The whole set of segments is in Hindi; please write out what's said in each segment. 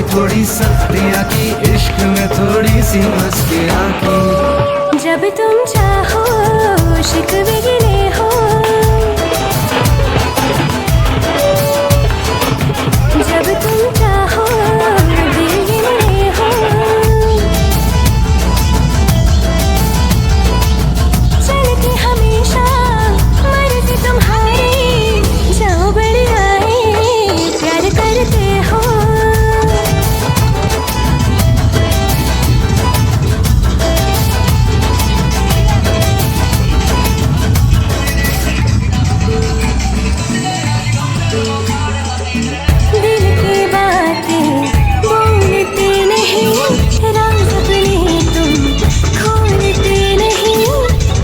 थोड़ी सख्तियाँ की, इश्क में थोड़ी सी मस्तियाँ की। जब तुम चाहो शिकवे गिले हो, जब तुम चाहो दिल गिले हो, चलती हमेशा मर्जी तुम्हारी, जाओ बड़े आए प्यार करते हो। दिल की बातें बोलते नहीं, राज अपने तुम खोलते नहीं,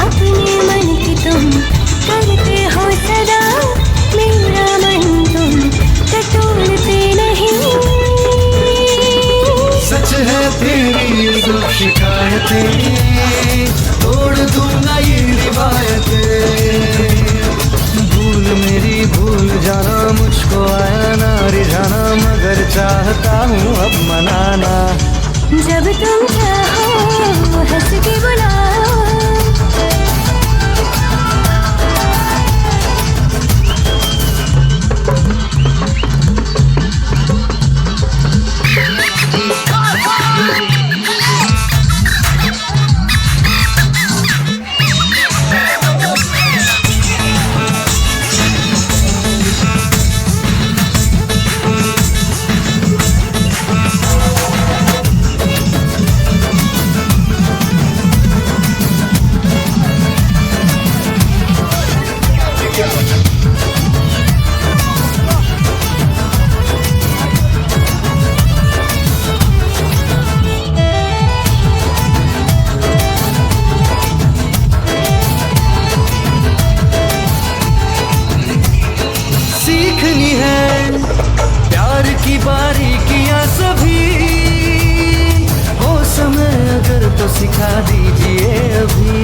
अपने मन की तुम करते हो सदा, मेरा मन तुम टटोलते नहीं। सच है तेरी जो शिकायतें, तोड़ दूंगा ये रिवायतें। भूल मेरी भूल जाना, मुझको आया ना रिझाना, मगर चाहता हूँ अब मनाना। जब तुम चाहो हंस के बुलाओ, सीखनी है प्यार की बारीकियां सभी, हो समय अगर तो सिखा दीजिए अभी।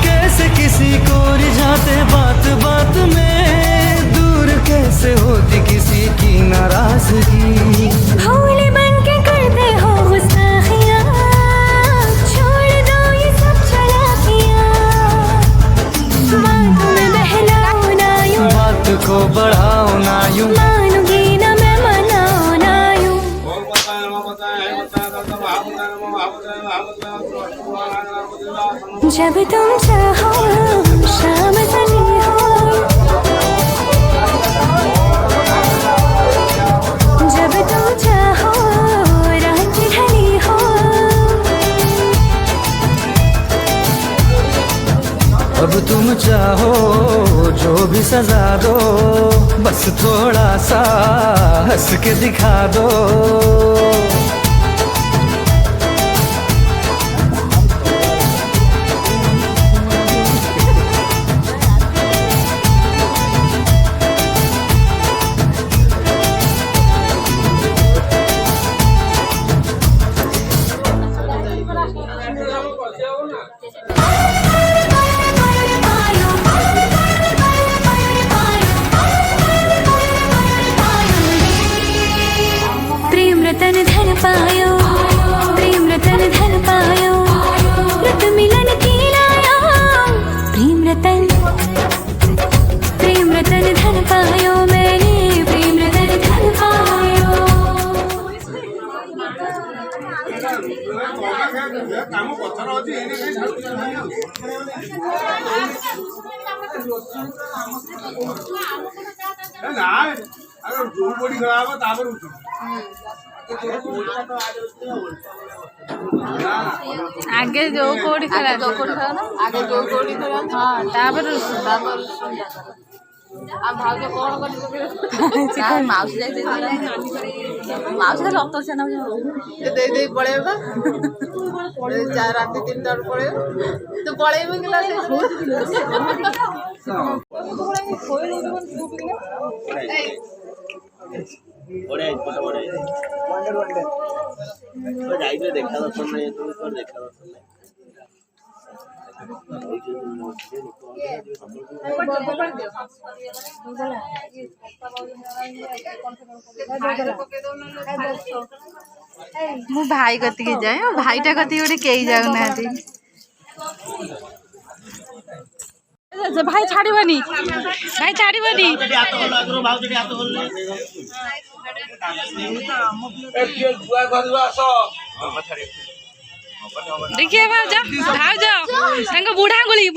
कैसे किसी को रिझाते बात बात में, दूर कैसे होती किसी की नाराजगी। भोले बन के करते हो गुस्ताखियाँ, छोड़ दो ये सब चालाकियाँ, बातों में बहलाओ ना यूं, बात को बढ़ाओ ना यूं, मानूंगी ना मैं मनाओ ना यूं। जब तुम चाहो शाम सनी हो, जब तुम चाहो रात ढली हो, अब तुम चाहो जो भी सजा दो, बस थोड़ा सा हंस के दिखा दो। प्रेम रतन धन पायो, प्रेम रतन धन पायो, रत मिलन की लायो, प्रेम रतन धन पायो, मैंने प्रेम रतन धन पायो। आगे जो कोड़ी खेला ना आगे जो कोड़ी खेला हाँ तापर आ भाउज कौन कर माउसी जाई माउसी खाली रक्त सेना दे दे पळेबा चार रात 3 टा पळे तो पळेबा किला बड़े पता बड़े तो जाइए देखा दर्शन नहीं तो देखा दर्शन नहीं मु भाई कति जाए भाईटा कति गोटे कई जाऊना भाई छाड़बनी भाई छाड़बनी देखिए भाज भाज बुढ़ा आंगुली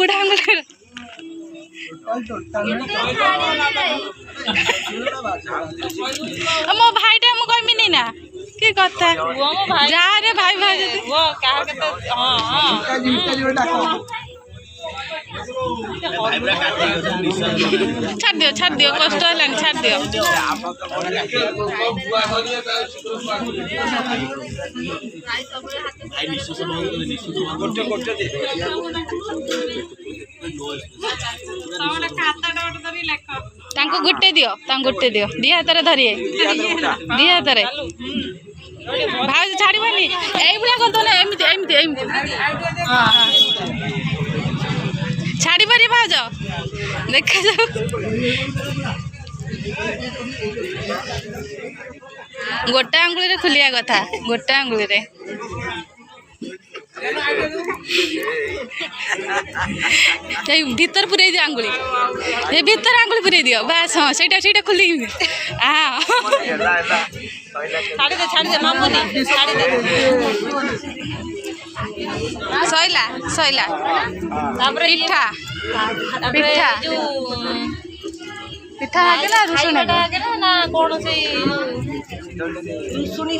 मो भाईटा मु कहमी ना कि कथा जा रे भाई भाई छाड़ दियो कष्ट है छाड़ दियो गुटे दियो दी हाथ धरिए दी हाथ भाई छाड़बनी ये करतो ना एमती एमती एमती छाड़बनी भाज देखा जाऊ गोटे आंगुली खुलिया कथा गोटे आंगुली भीतर पुरे दियो आंगुली ये भीतर आंगुली पुरे दियो बस हाँ से खुली हाँ सैला सैला पिठा पिठा पिठा आगे ना रुसुणी आगे ना कौन से रुसुणी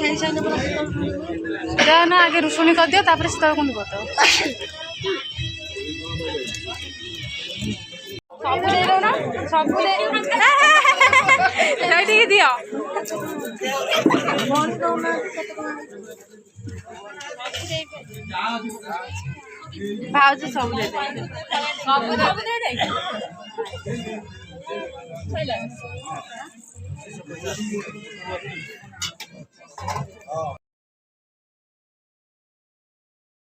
है ना आगे रुसुणी कर दियो तापर से कौन कर दो सब दे दो ना सब दे दियो भाज सब दे दे